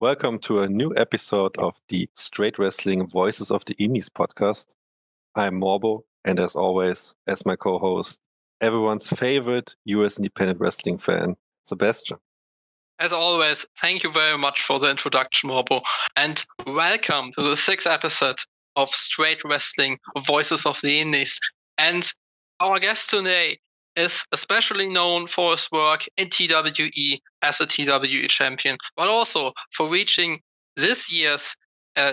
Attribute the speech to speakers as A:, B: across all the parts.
A: Welcome to a new episode of the Straight Wrestling Voices of the Indies podcast. I'm Morbo, and as always, as my co-host, everyone's favorite US independent wrestling fan, Sebastian.
B: As always, thank you very much for the introduction, Morbo, and welcome to the sixth episode of Straight Wrestling Voices of the Indies. And our guest today is especially known for his work in TWE as a TWE champion, but also for reaching this year's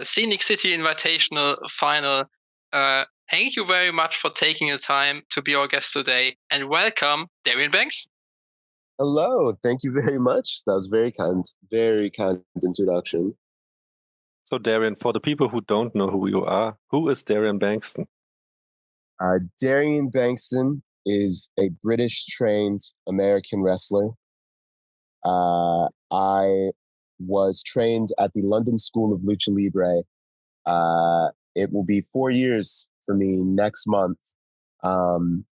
B: Scenic City Invitational final. Thank you very much for taking the time to be our guest today, and welcome, Darian Bengston.
C: Hello, thank you very much. That was very kind introduction.
A: So, Darian, for the people who don't know who you are, who is Darian Bengston?
C: Darian Bengston is a British-trained American wrestler. I was trained at the London School of Lucha Libre. It will be 4 years for me next month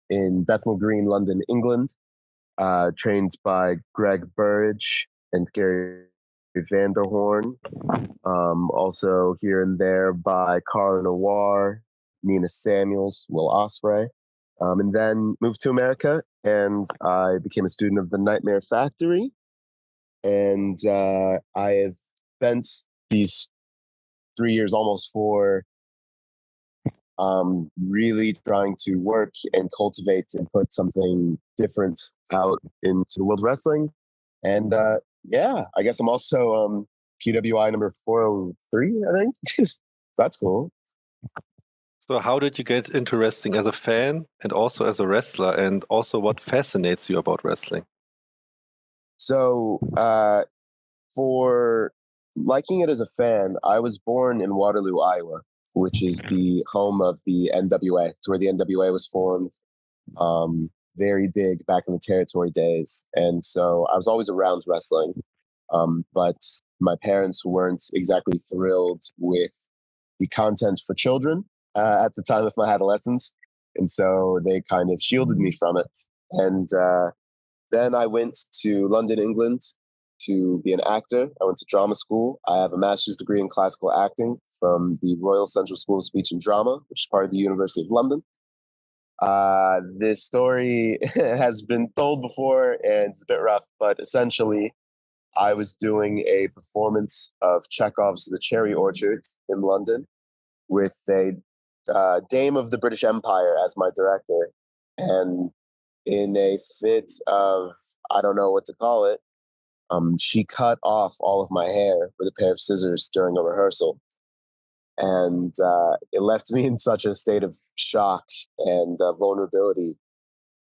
C: in Bethnal Green, London, England. Trained by Greg Burridge and Gary Vanderhorn. Also here and there by Cara Noir, Nina Samuels, Will Ospreay. And then moved to America, and I became a student of the Nightmare Factory. And I have spent these 3 years, almost 4, really trying to work and cultivate and put something different out into the world of wrestling. And I guess I'm also PWI number 403, I think. So that's cool.
A: So how did you get into wrestling as a fan and also as a wrestler, and also what fascinates you about wrestling?
C: So for liking it as a fan, I was born in Waterloo, Iowa, which is the home of the NWA. It's where the NWA was formed. Very big back in the territory days. And so I was always around wrestling. But my parents weren't exactly thrilled with the content for children at the time of my adolescence. And so they kind of shielded me from it. And then I went to London, England to be an actor. I went to drama school. I have a master's degree in classical acting from the Royal Central School of Speech and Drama, which is part of the University of London. This story has been told before, and it's a bit rough, but essentially, I was doing a performance of Chekhov's The Cherry Orchard in London with a dame of the British Empire as my director. And in a fit of, I don't know what to call it, she cut off all of my hair with a pair of scissors during a rehearsal. And it left me in such a state of shock and vulnerability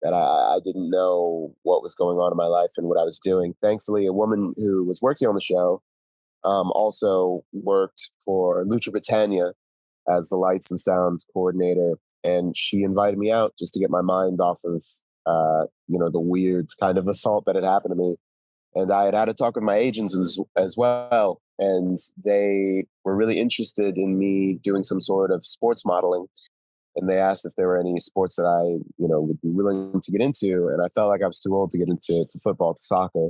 C: that I didn't know what was going on in my life and what I was doing. Thankfully, a woman who was working on the show also worked for Lucha Britannia as the lights and sounds coordinator. And she invited me out just to get my mind off of, the weird kind of assault that had happened to me. And I had a talk with my agents as well. And they were really interested in me doing some sort of sports modeling. And they asked if there were any sports that I, would be willing to get into. And I felt like I was too old to get into football, to soccer.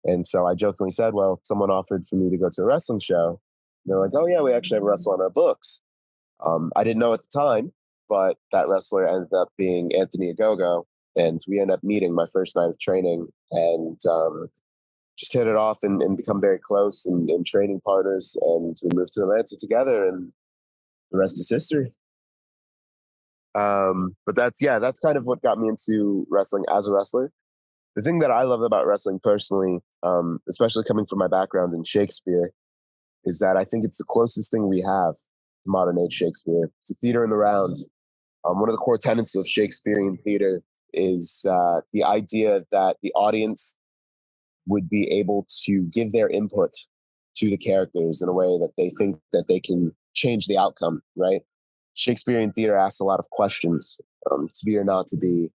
C: And so I jokingly said, well, someone offered for me to go to a wrestling show. And they're like, oh, yeah, we actually have a wrestler on our books. I didn't know at the time, but that wrestler ended up being Anthony Agogo. And we ended up meeting my first night of training and just hit it off and become very close and training partners. And we moved to Atlanta together, and the rest is history. But that's kind of what got me into wrestling as a wrestler. The thing that I love about wrestling personally, especially coming from my background in Shakespeare, is that I think it's the closest thing we have to modern age Shakespeare. It's a theater in the round. One of the core tenets of Shakespearean theater is the idea that the audience would be able to give their input to the characters in a way that they think that they can change the outcome, right? Shakespearean theater asks a lot of questions, to be or not to be,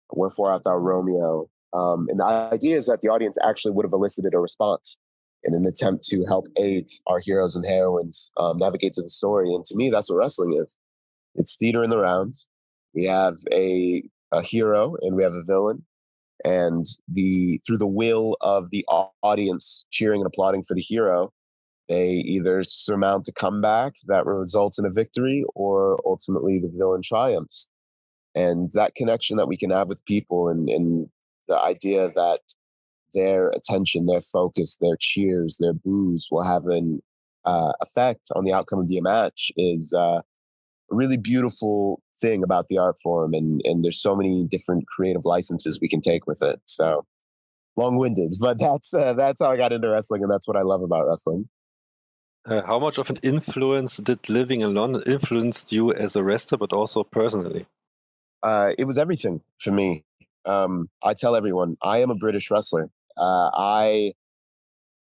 C: wherefore art thou Romeo? And the idea is that the audience actually would have elicited a response in an attempt to help aid our heroes and heroines navigate through the story. And to me, that's what wrestling is. It's theater in the rounds. We have a hero and we have a villain. And through the will of the audience cheering and applauding for the hero, They either surmount a comeback that results in a victory, or ultimately the villain triumphs. And that connection that we can have with people, and the idea that their attention, their focus, their cheers, their boos will have an effect on the outcome of the match is a really beautiful thing about the art form. And there's so many different creative licenses we can take with it. So long-winded, but that's how I got into wrestling, and that's what I love about wrestling.
A: How much of an influence did living in London influenced you as a wrestler, but also personally?
C: It was everything for me. I tell everyone I am a British wrestler. I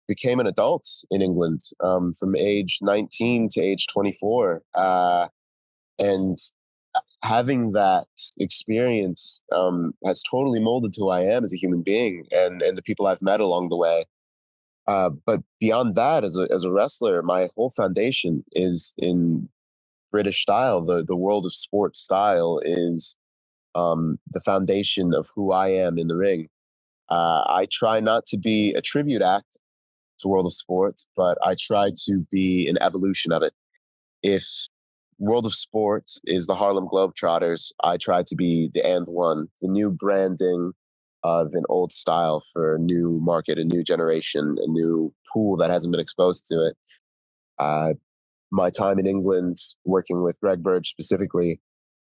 C: became an adult in England from age 19 to age 24. And having that experience has totally molded who I am as a human being, and the people I've met along the way. But beyond that, as a wrestler, my whole foundation is in British style. The world of sports style is the foundation of who I am in the ring. I try not to be a tribute act to World of Sports, but I try to be an evolution of it. If World of Sports is the Harlem Globetrotters, I try to be the and one, the new branding of an old style for a new market, a new generation, a new pool that hasn't been exposed to it. My time in England, working with Greg Burge specifically,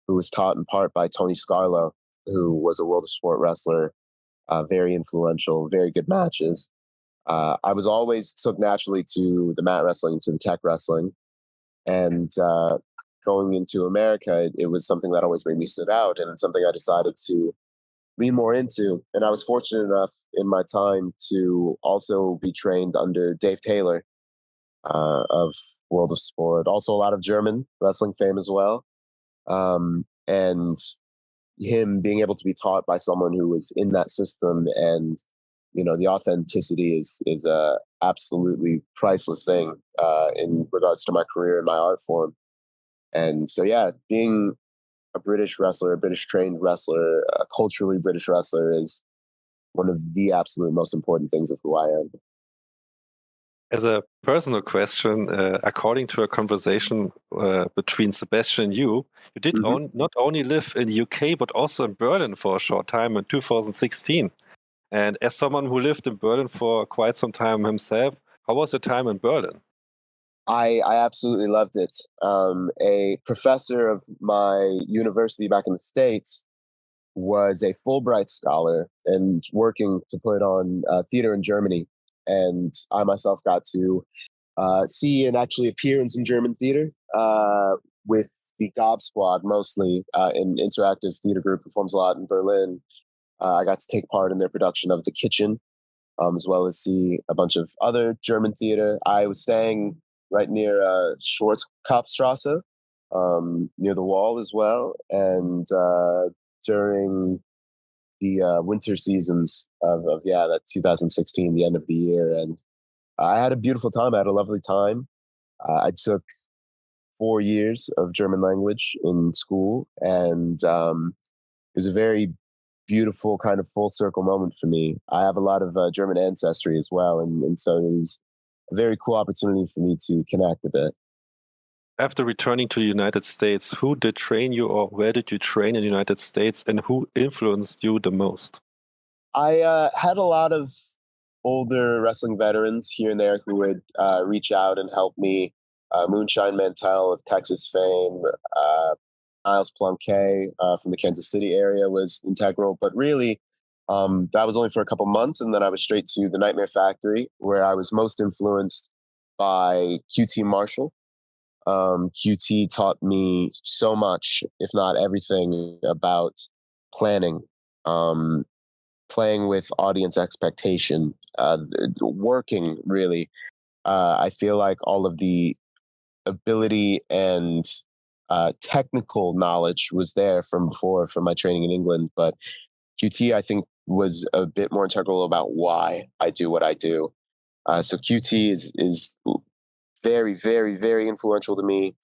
C: who was taught in part by Tony Scarlo, who was a World of Sport wrestler, very influential, very good matches. I was always took naturally to the mat wrestling, to the tech wrestling, and going into America, it was something that always made me sit out, and it's something I decided to lean more into. And I was fortunate enough in my time to also be trained under Dave Taylor of World of Sport, also a lot of German wrestling fame as well. And him being able to be taught by someone who was in that system, and the authenticity is a absolutely priceless thing in regards to my career and my art form. And so, yeah, being a British wrestler, a British trained wrestler, a culturally British wrestler is one of the absolute most important things of who I am.
A: As a personal question, according to a conversation between Sebastian and you did not only live in the UK, but also in Berlin for a short time in 2016. And as someone who lived in Berlin for quite some time himself, how was your time in Berlin?
C: I absolutely loved it. A professor of my university back in the States was a Fulbright scholar and working to put on theater in Germany. And I myself got to see and actually appear in some German theater with the Gob Squad, mostly an interactive theater group, performs a lot in Berlin. I got to take part in their production of The Kitchen, as well as see a bunch of other German theater. I was staying right near Schwarzkopfstrasse, near the wall as well. And during the winter seasons of that 2016, the end of the year. And I had a beautiful time. I had a lovely time. I took 4 years of German language in school, and it was a very beautiful kind of full circle moment for me. I have a lot of German ancestry as well, and so it was a very cool opportunity for me to connect a bit.
A: After returning to the United States, who did train you, or where did you train in the United States, and who influenced you the most?
C: I had a lot of older wrestling veterans here and there who would reach out and help me. Moonshine Mantell of Texas fame, Niles Plumke from the Kansas City area was integral. But really, that was only for a couple months, and then I was straight to the Nightmare Factory, where I was most influenced by QT Marshall. QT taught me so much, if not everything, about planning, playing with audience expectation, working really. I feel like all of the ability and technical knowledge was there from before, from my training in England. But QT, I think, was a bit more integral about why I do what I do. So QT is very, very, very influential to me.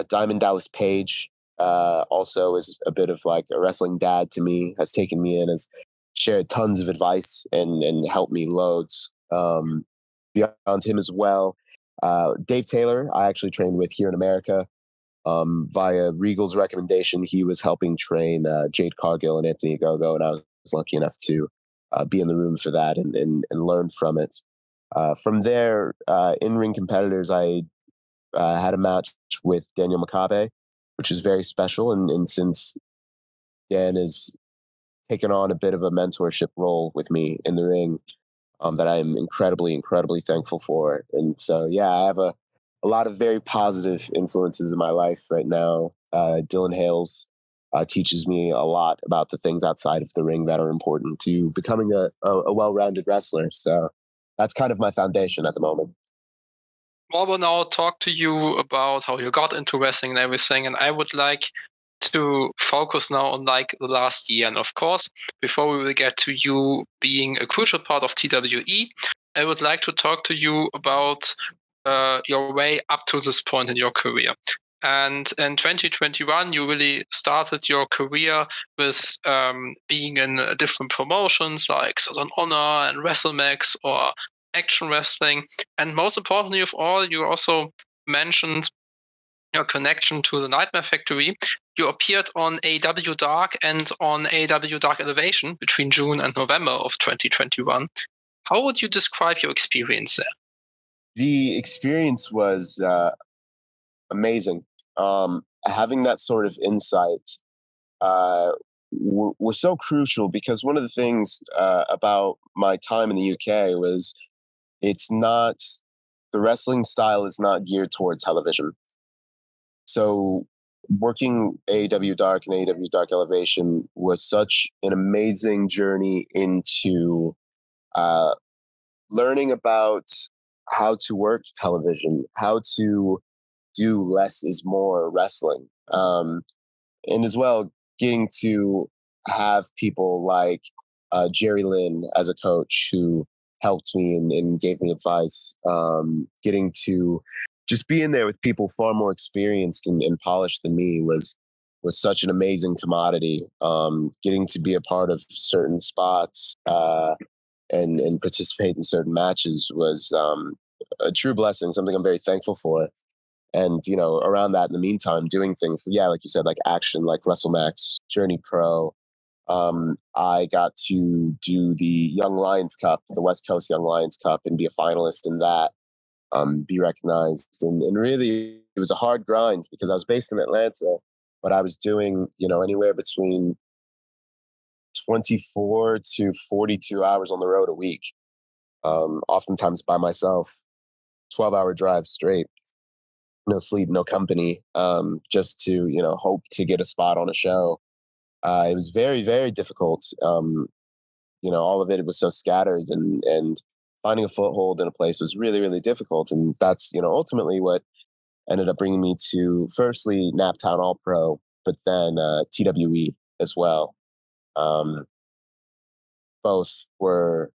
C: Diamond Dallas Page also is a bit of like a wrestling dad to me, has taken me in, has shared tons of advice and helped me loads. Beyond him as well, Dave Taylor, I actually trained with here in America. Via Regal's recommendation, he was helping train Jade Cargill and Anthony Ogogo, and I was lucky enough to be in the room for that and learn from it. From there, in-ring competitors, I had a match with Daniel Makabe, which is very special. And since Dan has taken on a bit of a mentorship role with me in the ring, that I am incredibly, incredibly thankful for. And so, yeah, I have a lot of very positive influences in my life right now. Dylan Hales teaches me a lot about the things outside of the ring that are important to becoming a well-rounded wrestler. So that's kind of my foundation at the moment.
B: Morbo now talk to you about how you got into wrestling and everything, and I would like to focus now on like the last year. And of course, before we will get to you being a crucial part of TWE, I would like to talk to you about your way up to this point in your career. And in 2021, you really started your career with being in different promotions like Southern Honor and WrestleMax or Action Wrestling. And most importantly of all, you also mentioned your connection to the Nightmare Factory. You appeared on AEW Dark and on AEW Dark Elevation between June and November of 2021. How would you describe your experience there?
C: The experience was amazing. Having that sort of insight was so crucial, because one of the things about my time in the UK was the wrestling style is not geared toward television. So working AEW Dark and AEW Dark Elevation was such an amazing journey into learning about how to work television, how to do less is more wrestling. And as well, getting to have people like Jerry Lynn as a coach who helped me and gave me advice. Getting to just be in there with people far more experienced and polished than me was such an amazing commodity. Getting to be a part of certain spots and participate in certain matches was a true blessing, something I'm very thankful for. And, around that, in the meantime, doing things, like you said, like Action, like WrestleMax, Journey Pro. I got to do the Young Lions Cup, the West Coast Young Lions Cup, and be a finalist in that, be recognized. And really, it was a hard grind because I was based in Atlanta, but I was doing, anywhere between 24 to 42 hours on the road a week, oftentimes by myself, 12-hour drive straight. No sleep, no company, just to, hope to get a spot on a show. It was very, very difficult. All of it was so scattered, and finding a foothold in a place was really, really difficult. And that's, ultimately what ended up bringing me to, firstly, Naptown All Pro, but then TWE as well. Both were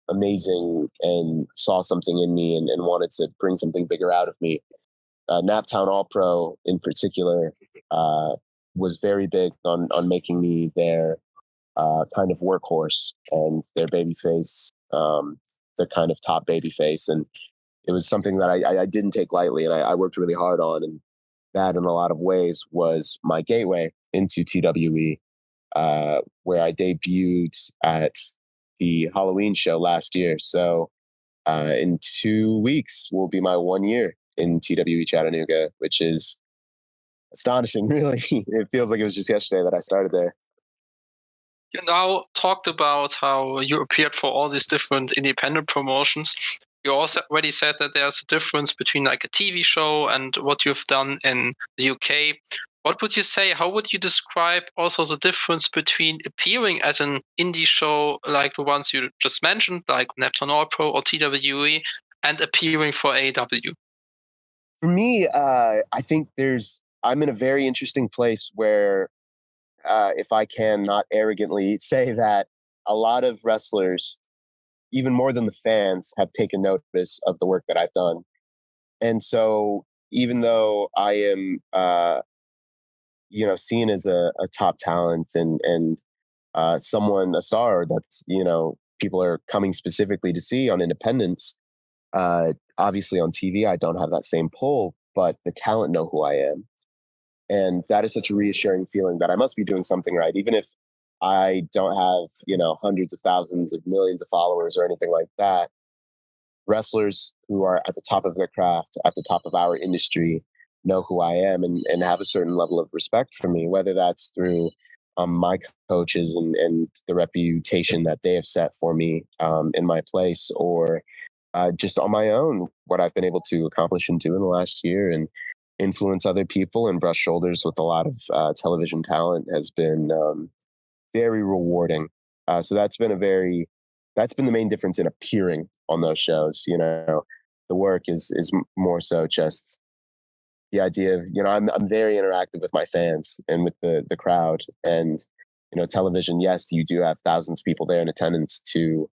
C: amazing and saw something in me and wanted to bring something bigger out of me. Naptown All Pro in particular was very big on making me their kind of workhorse and their babyface, their kind of top babyface. And it was something that I didn't take lightly, and I worked really hard on. And that, in a lot of ways, was my gateway into TWE, where I debuted at the Halloween show last year. So in 2 weeks will be my 1 year in TWE Chattanooga, which is astonishing, really. It feels like it was just yesterday that I started there.
B: You now talked about how you appeared for all these different independent promotions. You also already said that there's a difference between like a TV show and what you've done in the UK. What would you say? How would you describe also the difference between appearing at an indie show like the ones you just mentioned, like Neptune All Pro or TWE, and appearing for AEW?
C: For me, I think I'm in a very interesting place where, if I can not arrogantly say that, a lot of wrestlers, even more than the fans, have taken notice of the work that I've done. And so even though I am, seen as a top talent and a star that, people are coming specifically to see on independence, obviously on TV, I don't have that same pull, but the talent know who I am. And that is such a reassuring feeling that I must be doing something right, even if I don't have, hundreds of thousands of millions of followers or anything like that. Wrestlers who are at the top of their craft, at the top of our industry, know who I am and have a certain level of respect for me, whether that's through my coaches and the reputation that they have set for me in my place, or just on my own, what I've been able to accomplish and do in the last year and influence other people and brush shoulders with a lot of television talent has been very rewarding. So that's been the main difference in appearing on those shows. The work is more so just the idea of, I'm very interactive with my fans and with the crowd. And television, yes, you do have thousands of people there in attendance to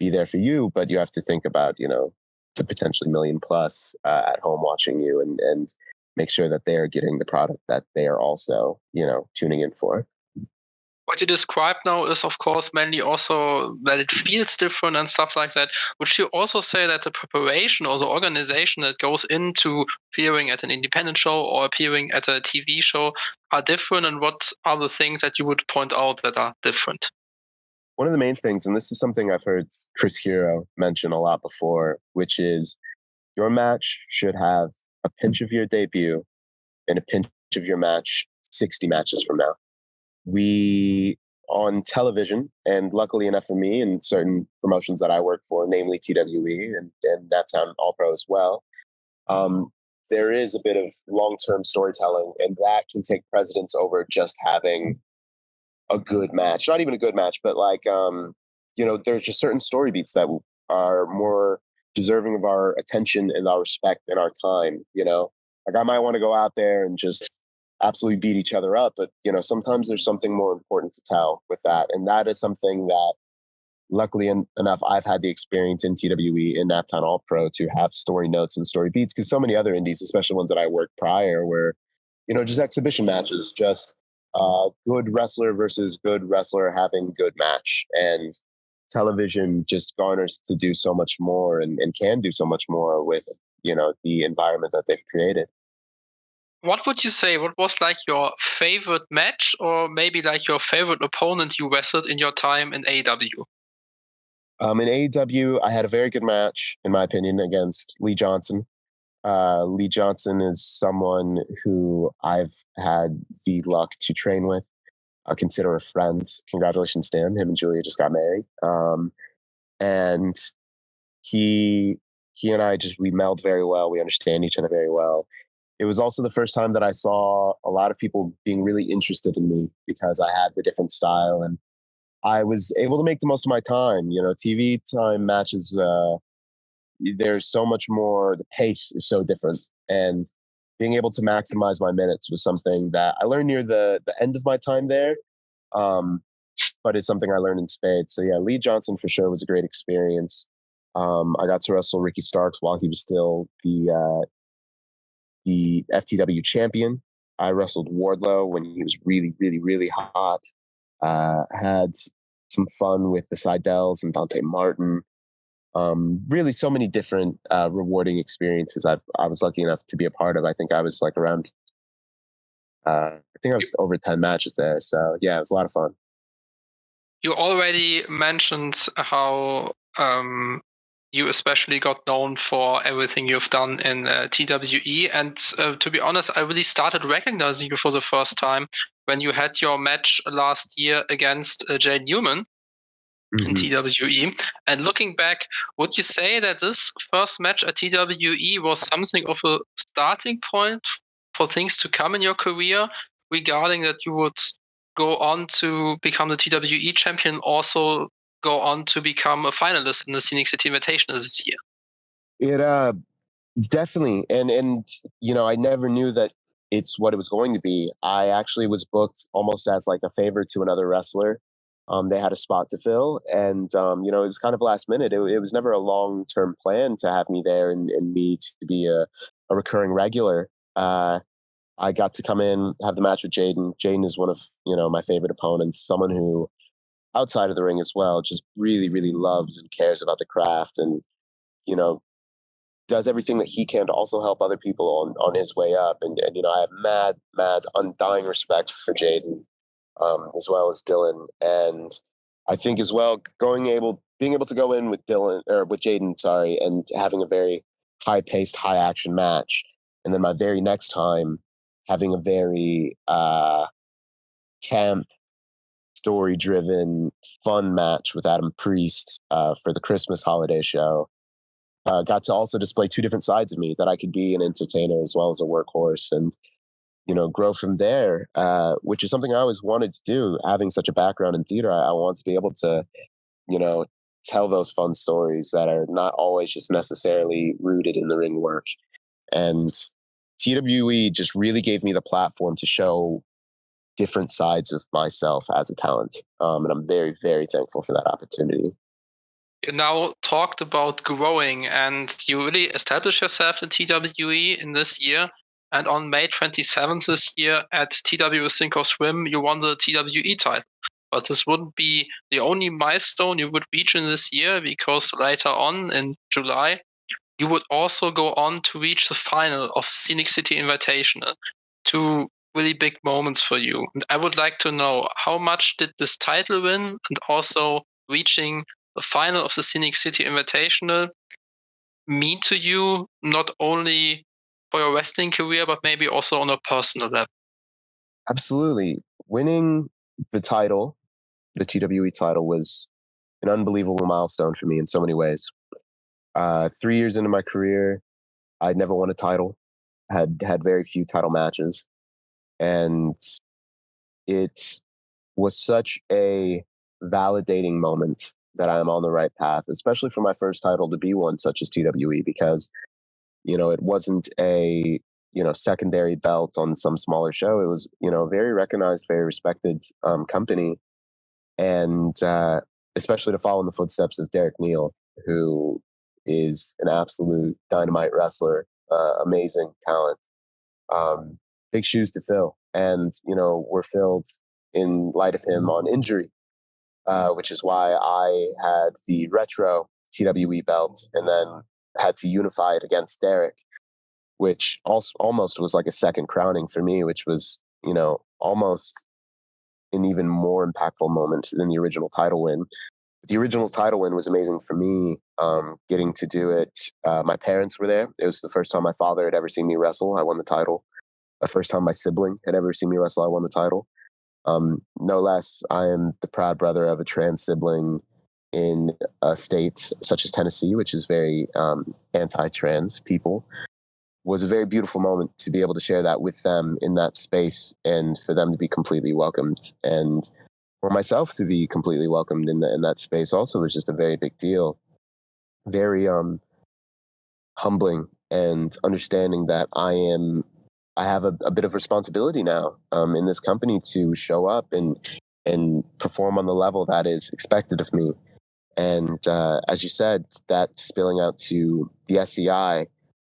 C: be there for you, but you have to think about the potentially million plus at home watching you, and make sure that they are getting the product that they are also tuning in for.
B: What you described now is, of course, mainly also that it feels different and stuff like that. Would you also say that the preparation or the organization that goes into appearing at an independent show or appearing at a TV show are different? And what are the things that you would point out that are different?
C: One of the main things, and this is something I've heard Chris Hero mention a lot before, which is your match should have a pinch of your debut and a pinch of your match 60 matches from now. We, on television, and luckily enough for me and certain promotions that I work for, namely TWE and Naptown All Pro as well, there is a bit of long-term storytelling, and that can take precedence over just having a good match. Not even a good match, but there's just certain story beats that are more deserving of our attention and our respect and our time. Like I might want to go out there and just absolutely beat each other up, but sometimes there's something more important to tell with that, and that is something that, luckily enough, I've had the experience in TWE in Naptown All Pro to have story notes and story beats, because so many other indies, especially ones that I worked prior, were just exhibition matches, just good wrestler versus good wrestler having good match. And television just garners to do so much more and can do so much more with the environment that they've created.
B: What would you say? What was like your favorite match, or maybe like your favorite opponent you wrestled in your time in AEW?
C: In AEW, I had a very good match, in my opinion, against Lee Johnson. Lee Johnson is someone who I've had the luck to train with. I consider a friend. Congratulations, Dan. Him and Julia just got married. And he and I we meld very well. We understand each other very well. It was also the first time that I saw a lot of people being really interested in me because I had the different style, and I was able to make the most of my time. TV time matches, there's so much more, the pace is so different. And being able to maximize my minutes was something that I learned near the end of my time there. But it's something I learned in spades. So yeah, Lee Johnson for sure was a great experience. I got to wrestle Ricky Starks while he was still the FTW champion. I wrestled Wardlow when he was really, really, really hot. Had some fun with the Seidel's and Dante Martin. Really so many different rewarding experiences I was lucky enough to be a part of. I think I was like around, I think I was over 10 matches there. So yeah, it was a lot of fun.
B: You already mentioned how you especially got known for everything you've done in TWE. And to be honest, I really started recognizing you for the first time when you had your match last year against Jay Newman in TWE. And looking back, would you say that this first match at TWE was something of a starting point for things to come in your career, regarding that you would go on to become the TWE champion, also go on to become a finalist in the Scenic City Invitational this year?
C: It definitely, and I never knew that it's what it was going to be. I actually was booked almost as like a favor to another wrestler. They had a spot to fill, and it was kind of last minute. It was never a long-term plan to have me there and me to be a recurring regular. I got to come in, have the match with Jaden. Jaden is one of my favorite opponents, someone who outside of the ring as well just really, really loves and cares about the craft, and you know does everything that he can to also help other people on his way up. And I have mad, undying respect for Jaden, as well as Dylan. And I think as well, being able to go in with Jaden, sorry, and having a very high-paced, high-action match, and then my very next time having a very camp, story-driven, fun match with Adam Priest for the Christmas holiday show. Got to also display two different sides of me, that I could be an entertainer as well as a workhorse, and grow from there, which is something I always wanted to do. Having such a background in theater, I want to be able to, tell those fun stories that are not always just necessarily rooted in the ring work. And TWE just really gave me the platform to show different sides of myself as a talent. And I'm very, very thankful for that opportunity.
B: You now talked about growing, and you really established yourself in TWE in this year. And on May 27th this year at TW Sink or Swim, you won the TWE title. But this wouldn't be the only milestone you would reach in this year, because later on in July, you would also go on to reach the final of the Scenic City Invitational. Two really big moments for you. And I would like to know, how much did this title win, and also reaching the final of the Scenic City Invitational mean to you, not only for your wrestling career, but maybe also on a personal level?
C: Absolutely. Winning the title, the TWE title, was an unbelievable milestone for me in so many ways. 3 years into my career, I'd never won a title, had very few title matches. And it was such a validating moment that I am on the right path, especially for my first title to be one such as TWE, because, it wasn't a, secondary belt on some smaller show. It was, a very recognized, very respected company. And especially to follow in the footsteps of Derek Neal, who is an absolute dynamite wrestler, amazing talent. Big shoes to fill. And, were filled in light of him on injury, which is why I had the retro TWE belt and then had to unify it against Derek, which also almost was like a second crowning for me, which was, almost an even more impactful moment than the original title win. The original title win was amazing for me, getting to do it. My parents were there. It was the first time my father had ever seen me wrestle. I won the title. The first time my sibling had ever seen me wrestle, I won the title. No less, I am the proud brother of a trans sibling in a state such as Tennessee, which is very anti-trans people. Was a very beautiful moment to be able to share that with them in that space, and for them to be completely welcomed, and for myself to be completely welcomed in that space also was just a very big deal. Very humbling, and understanding that I have a bit of responsibility now in this company to show up and perform on the level that is expected of me. And as you said, that spilling out to the SCI,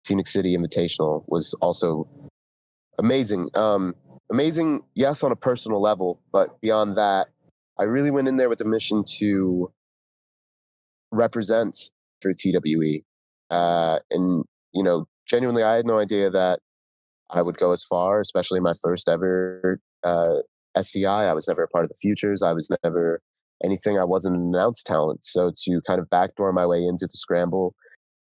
C: Scenic City Invitational, was also amazing. Amazing, yes, on a personal level, but beyond that, I really went in there with a mission to represent for TWE. And, genuinely, I had no idea that I would go as far, especially my first ever SCI. I was never a part of the Futures. I was never anything. I wasn't an announced talent. So to kind of backdoor my way into the scramble,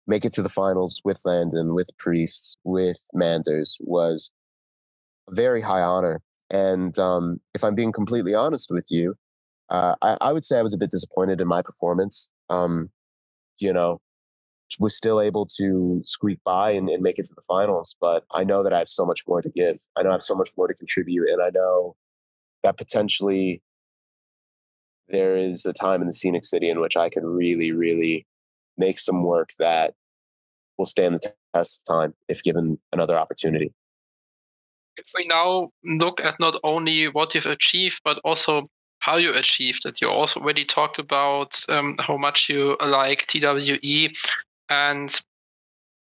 C: make it to the finals with Landon, with Priest, with Manders, was a very high honor. And if I'm being completely honest with you, I would say I was a bit disappointed in my performance. Was still able to squeak by and make it to the finals, but I know that I have so much more to give. I know I have so much more to contribute, and I know that potentially there is a time in the Scenic City in which I could really, really make some work that will stand the test of time if given another opportunity.
B: If we now look at not only what you've achieved, but also how you achieved it, you also already talked about how much you like TWE, and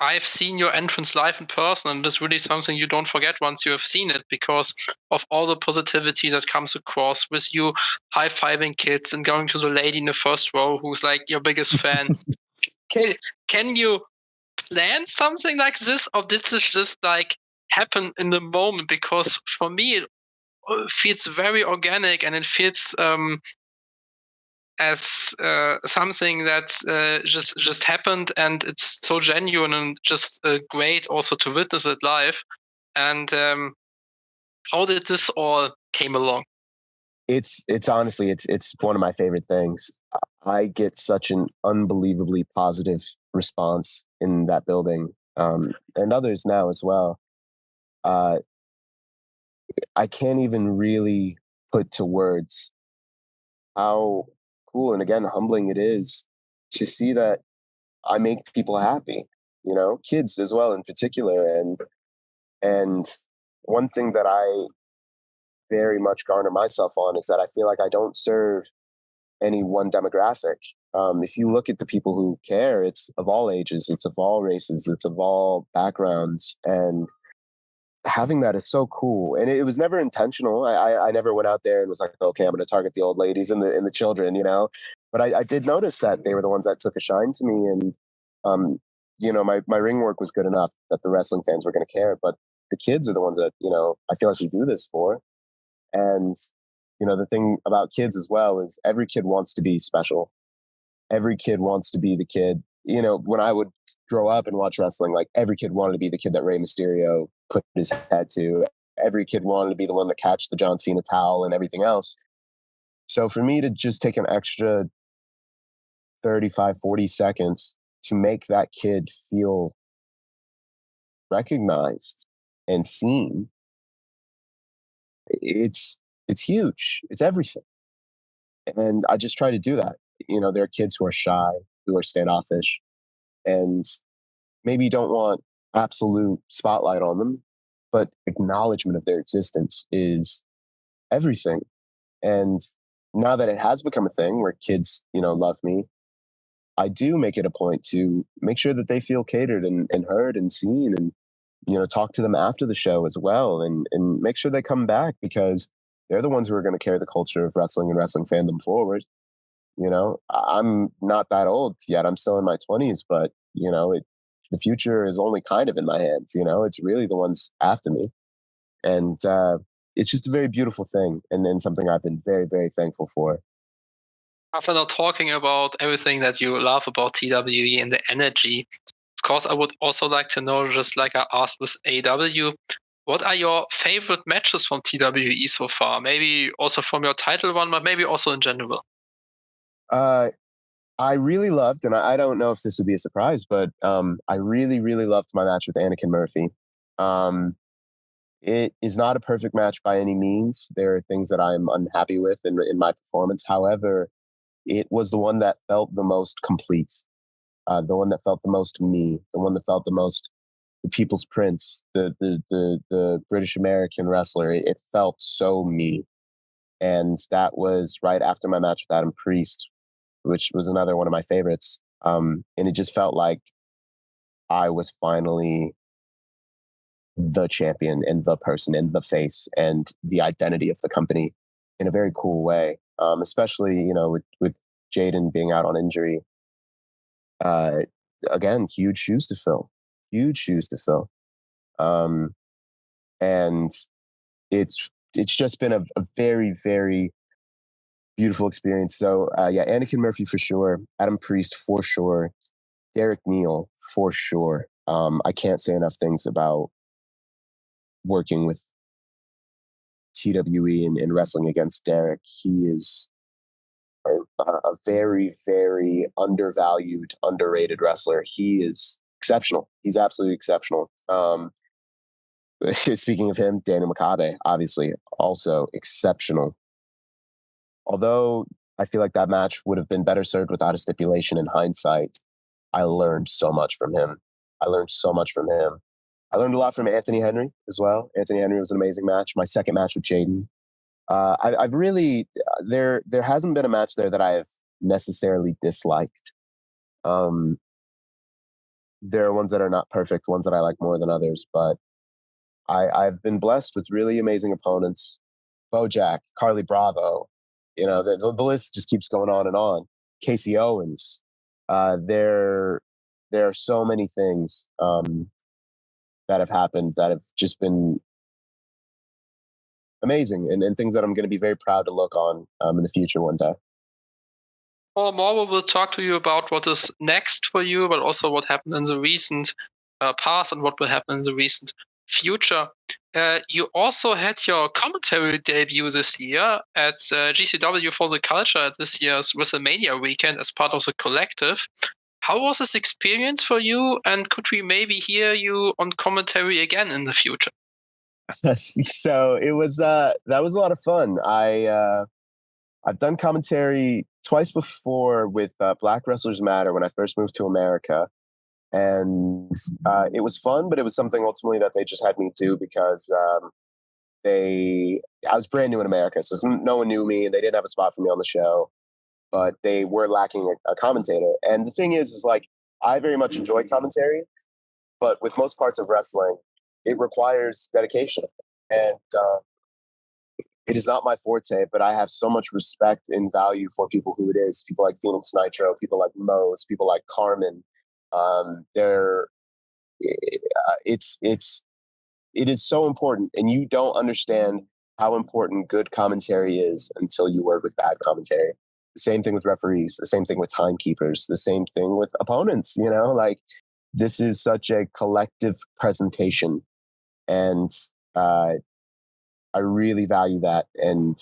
B: I've seen your entrance live in person, and it's really something you don't forget once you have seen it, because of all the positivity that comes across with you high-fiving kids and going to the lady in the first row who's like your biggest fan. Can you plan something like this, or did this just like happen in the moment? Because for me, it feels very organic, and it feels as something that just happened, and it's so genuine and just great also to witness it live. And how did this all came along?
C: It's honestly it's one of my favorite things. I get such an unbelievably positive response in that building, and others now as well. Uh, I can't even really put to words how cool and again humbling it is to see that I make people happy. You know, kids as well in particular, and one thing that I very much garner myself on is that I feel like I don't serve any one demographic. If you look at the people who care, it's of all ages, it's of all races, it's of all backgrounds, and having that is so cool. And it was never intentional. I never went out there and was like, okay, I'm going to target the old ladies and the children, you know. But I did notice that they were the ones that took a shine to me, and you know, my ring work was good enough that the wrestling fans were going to care. But the kids are the ones that I feel like we do this for. And the thing about kids as well is every kid wants to be special. Every kid wants to be the kid. When I would grow up and watch wrestling, like every kid wanted to be the kid that Rey Mysterio put his head to. Every kid wanted to be the one that catch the John Cena towel and everything else. So for me to just take an extra 35, 40 seconds to make that kid feel recognized and seen, it's huge. It's everything. And I just try to do that. There are kids who are shy, who are standoffish, and maybe don't want absolute spotlight on them, but acknowledgement of their existence is everything. And now that it has become a thing where kids, love me, I do make it a point to make sure that they feel catered and heard and seen, and, talk to them after the show as well, and make sure they come back, because they're the ones who are going to carry the culture of wrestling and wrestling fandom forward. I'm not that old yet. I'm still in my 20s, but the future is only kind of in my hands. It's really the ones after me, and it's just a very beautiful thing, and then something I've been very, very thankful for.
B: After now talking about everything that you love about TWE and the energy, of course, I would also like to know, just like I asked with AW, what are your favorite matches from TWE so far? Maybe also from your title run, but maybe also in general.
C: I really loved, and I don't know if this would be a surprise, but I really, really loved my match with Anakin Murphy. It is not a perfect match by any means. There are things that I'm unhappy with in my performance. However, it was the one that felt the most complete, the one that felt the most me, the one that felt the most the People's Prince, the British American wrestler. It felt so me, and that was right after my match with Adam Priest, which was another one of my favorites. And it just felt like I was finally the champion and the person and the face and the identity of the company in a very cool way. Especially, with Jaden being out on injury. Again, huge shoes to fill. Huge shoes to fill. And it's just been a very, very beautiful experience. So Anakin Murphy for sure, Adam Priest for sure, Derek Neal for sure. I can't say enough things about working with TWE and wrestling against Derek. He is a very, very undervalued, underrated wrestler. He is exceptional. He's absolutely exceptional. Speaking of him, Daniel Makabe, obviously, also exceptional. Although I feel like that match would have been better served without a stipulation in hindsight, I learned so much from him. I learned a lot from Anthony Henry as well. Anthony Henry was an amazing match. My second match with Jaden. I've really there hasn't been a match there that I have necessarily disliked. There are ones that are not perfect, ones that I like more than others, but I've been blessed with really amazing opponents. Bojack, Carly Bravo, the list just keeps going on and on. Casey Owens, there there are so many things that have happened that have just been amazing, and things that I'm going to be very proud to look on in the future one day.
B: Well, Morbo will talk to you about what is next for you, but also what happened in the recent past and what will happen in the recent future. You also had your commentary debut this year at GCW for the Culture at this year's WrestleMania weekend as part of the collective. How was this experience for you, and could we maybe hear you on commentary again in the future?
C: So it was that was a lot of fun. I've done commentary twice before with Black Wrestlers Matter when I first moved to America, and it was fun, but it was something ultimately that they just had me do because I was brand new in America, so no one knew me, and they didn't have a spot for me on the show, but they were lacking a commentator. And the thing is like I very much enjoy commentary, but with most parts of wrestling, it requires dedication, and it is not my forte, but I have so much respect and value for people who it is. People like Phoenix Nitro, people like Mose, people like Carmen. It is so important, and you don't understand how important good commentary is until you work with bad commentary. The same thing with referees, the same thing with timekeepers, the same thing with opponents. Like this is such a collective presentation, and I really value that and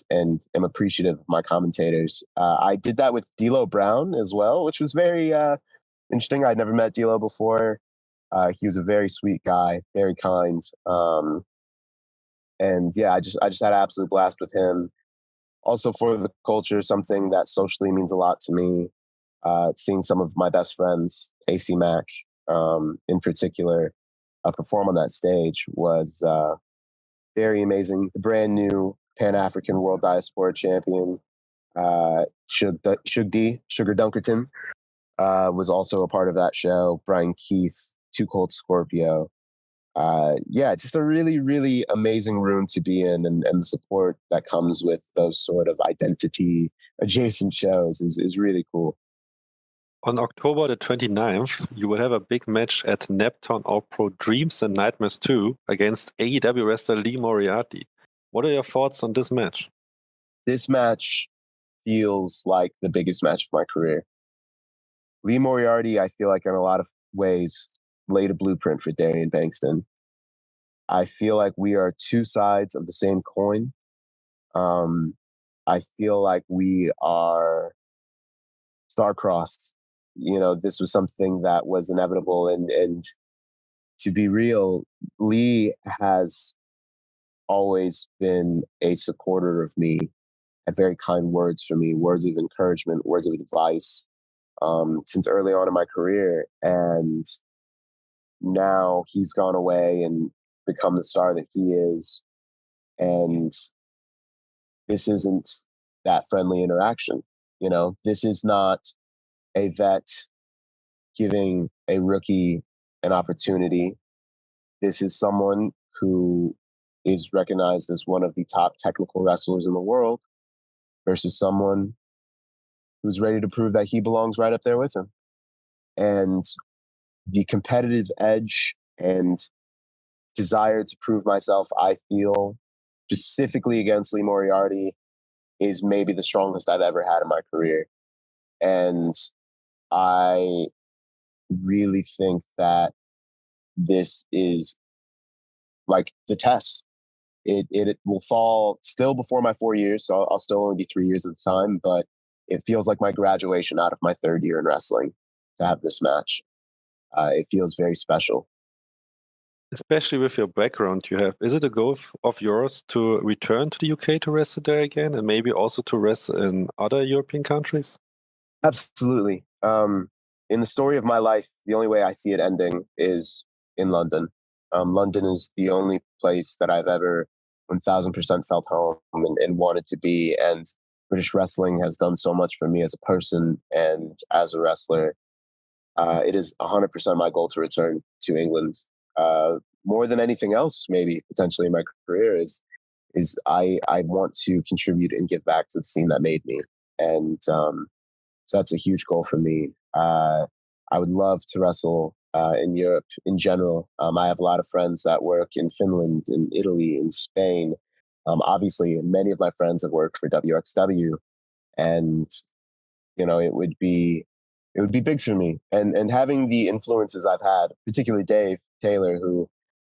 C: am appreciative of my commentators. I did that with D'Lo Brown as well, which was very interesting. I'd never met D'Lo before. He was a very sweet guy, very kind. And yeah, I just had an absolute blast with him. Also for the culture, something that socially means a lot to me. Seeing some of my best friends, AC Mack in particular, perform on that stage was very amazing. The brand new Pan-African World Diaspora Champion, Sugar Dunkerton, was also a part of that show. Brian Keith, Too Cold Scorpio. Just a really, really amazing room to be in, and the support that comes with those sort of identity adjacent shows is really cool.
A: On October the 29th, you will have a big match at Neptune All Pro Dreams and Nightmares 2 against AEW wrestler Lee Moriarty. What are your thoughts on this match?
C: This match feels like the biggest match of my career. Lee Moriarty, I feel like in a lot of ways, laid a blueprint for Darian Bengston. I feel like we are two sides of the same coin. I feel like we are star-crossed. This was something that was inevitable. And to be real, Lee has always been a supporter of me, had very kind words for me, words of encouragement, words of advice, since early on in my career. And now he's gone away and become the star that he is. And this isn't that friendly interaction. This is not a vet giving a rookie an opportunity. This is someone who is recognized as one of the top technical wrestlers in the world versus someone who's ready to prove that he belongs right up there with him. And the competitive edge and desire to prove myself, I feel, specifically against Lee Moriarty, is maybe the strongest I've ever had in my career. And I really think that this is like the test. It will fall still before my 4 years, so I'll still only be 3 years at the time, but it feels like my graduation out of my third year in wrestling to have this match. It feels very special.
A: Especially with your background you have, is it a goal of yours to return to the UK to wrestle there again, and maybe also to wrestle in other European countries?
C: Absolutely. In the story of my life, the only way I see it ending is in London. London is the only place that I've ever 1000% felt home and wanted to be. And British wrestling has done so much for me as a person and as a wrestler. It is 100% my goal to return to England. More than anything else, maybe potentially in my career, is I want to contribute and give back to the scene that made me. And so that's a huge goal for me. I would love to wrestle in Europe in general. I have a lot of friends that work in Finland, in Italy, in Spain. Obviously, many of my friends have worked for WXW, and it would be big for me. And having the influences I've had, particularly Dave Taylor, who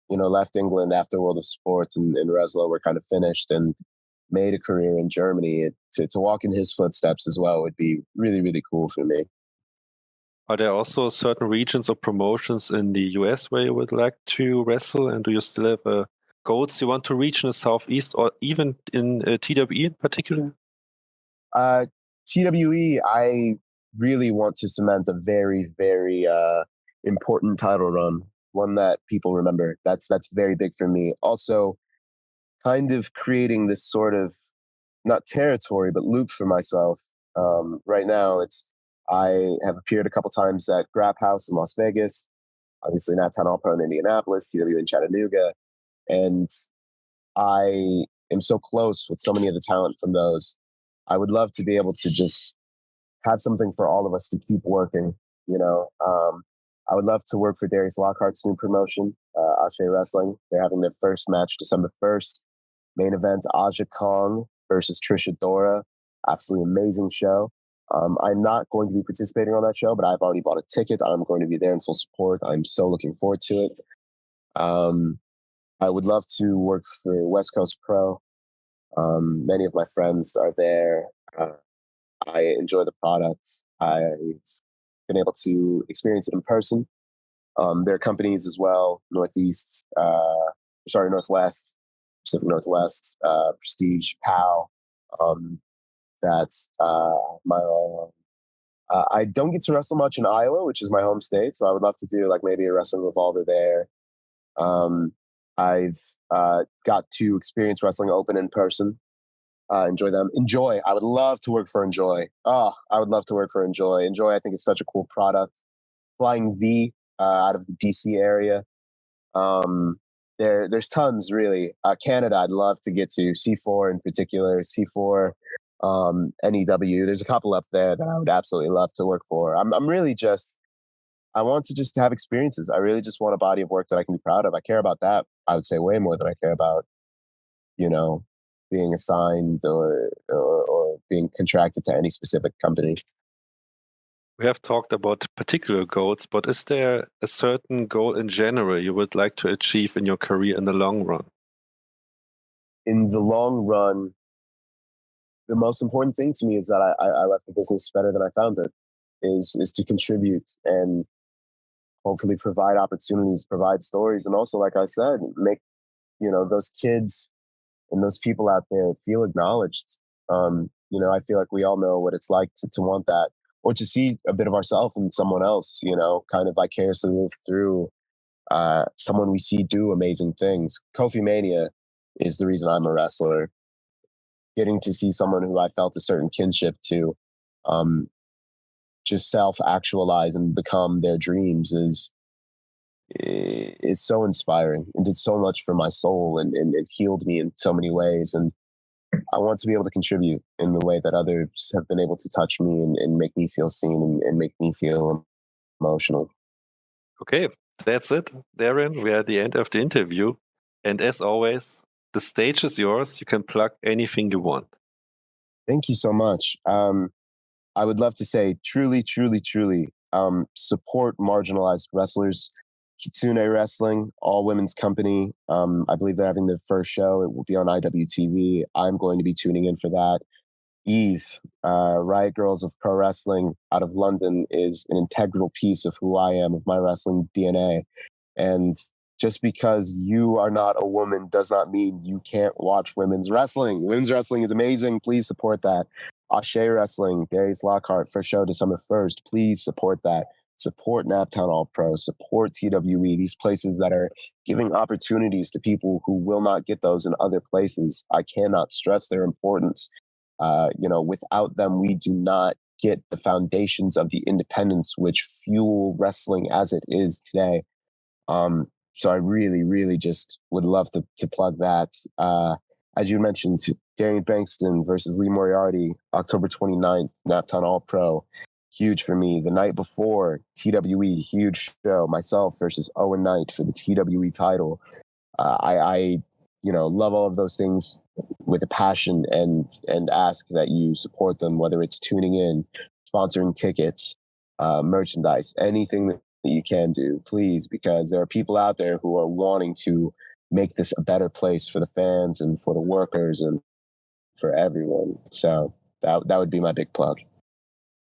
C: left England after World of Sports and Reslo were kind of finished and made a career in Germany. To walk in his footsteps as well would be really, really cool for me.
A: Are there also certain regions or promotions in the US where you would like to wrestle? And do you still have goals you want to reach in the Southeast or even in TWE in particular?
C: TWE, I really want to cement a very, very important title run, one that people remember. That's very big for me. Also, kind of creating this sort of, not territory, but loop for myself. Right now, I have appeared a couple times at Grap House in Las Vegas, obviously Naptown All Pro in Indianapolis, TW in Chattanooga, and I am so close with so many of the talent from those. I would love to be able to just have something for all of us to keep working. I would love to work for Darius Lockhart's new promotion, Ashe Wrestling. They're having their first match December 1st. Main event, Aja Kong versus Trisha Dora. Absolutely amazing show. I'm not going to be participating on that show, but I've already bought a ticket. I'm going to be there in full support. I'm so looking forward to it. I would love to work for West Coast Pro. Many of my friends are there. I enjoy the products. I've been able to experience it in person. There are companies as well, Northwest, Pacific Northwest, Prestige, POW. That's my own. I don't get to wrestle much in Iowa, which is my home state, so I would love to do like maybe a wrestling revolver there. I've got to experience Wrestling Open in person. Enjoy them. Enjoy. I would love to work for Enjoy. Oh, I would love to work for Enjoy. Enjoy, I think, is such a cool product. Flying V out of the DC area. There's tons, really. Canada, I'd love to get to. C4 in particular. C4, NEW. There's a couple up there that I would absolutely love to work for. I'm really just, I want to just have experiences. I really just want a body of work that I can be proud of. I care about that, I would say, way more than I care about, being assigned or being contracted to any specific company.
A: We have talked about particular goals, but is there a certain goal in general you would like to achieve in your career in the long run?
C: In the long run, the most important thing to me is that I left the business better than I found it, is to contribute and hopefully provide opportunities, provide stories, and also, like I said, make, those kids and those people out there feel acknowledged. I feel like we all know what it's like to want that, or to see a bit of ourselves in someone else, kind of vicariously live through someone we see do amazing things. Kofi Mania is the reason I'm a wrestler. Getting to see someone who I felt a certain kinship to just self-actualize and become their dreams is so inspiring and did so much for my soul, and it healed me in so many ways. And I want to be able to contribute in the way that others have been able to touch me and make me feel seen and make me feel emotional.
A: Okay, that's it, Darian. We're at the end of the interview. And as always, the stage is yours. You can plug anything you want.
C: Thank you so much. I would love to say truly, truly, truly support marginalized wrestlers. Kitsune Wrestling, all women's company. I believe they're having their first show. It will be on IWTV. I'm going to be tuning in for that. Eve, Riot Girls of Pro Wrestling out of London, is an integral piece of who I am, of my wrestling DNA. And just because you are not a woman does not mean you can't watch women's wrestling. Women's wrestling is amazing. Please support that. Ashe Wrestling, Darius Lockhart, first show December 1st. Please support that. Support Naptown All Pro. Support TWE. These places that are giving opportunities to people who will not get those in other places. I cannot stress their importance. Without them, we do not get the foundations of the independence which fuel wrestling as it is today. So I really, really just would love to plug that. As you mentioned, Darian Bengston versus Lee Moriarty, October 29th, Naptown All Pro. huge for me. The night before, TWE, huge show. Myself versus Owen Knight for the TWE title. I love all of those things with a passion, and ask that you support them, whether it's tuning in, sponsoring tickets, merchandise, anything that you can do, please, because there are people out there who are wanting to make this a better place for the fans and for the workers and for everyone. So that would be my big plug.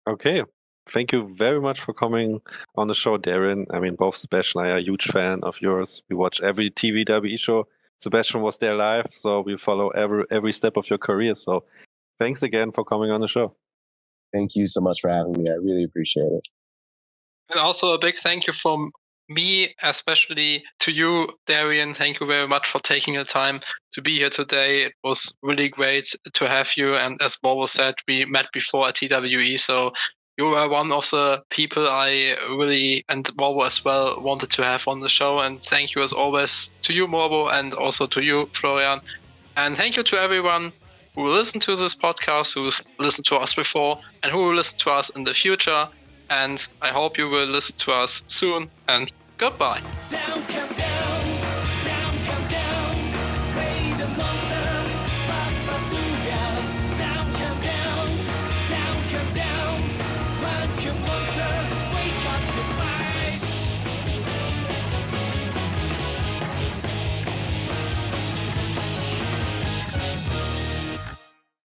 A: Okay. Thank you very much for coming on the show, Darian. I mean, both Sebastian and I are a huge fan of yours. We watch every TVWE show. Sebastian was there live, so we follow every step of your career. So thanks again for coming on the show.
C: Thank you so much for having me. I really appreciate it.
B: And also a big thank you from me, especially to you, Darian. Thank you very much for taking the time to be here today. It was really great to have you. And as Morbo said, we met before at TWE, so you were one of the people I really, and Morbo as well, wanted to have on the show. And thank you as always to you, Morbo, and also to you, Florian. And thank you to everyone who will listen to this podcast, who listened to us before, and who will listen to us in the future. And I hope you will listen to us soon. And goodbye.
D: Down, come down, come down, pay the monster, down, come down, Frank monster.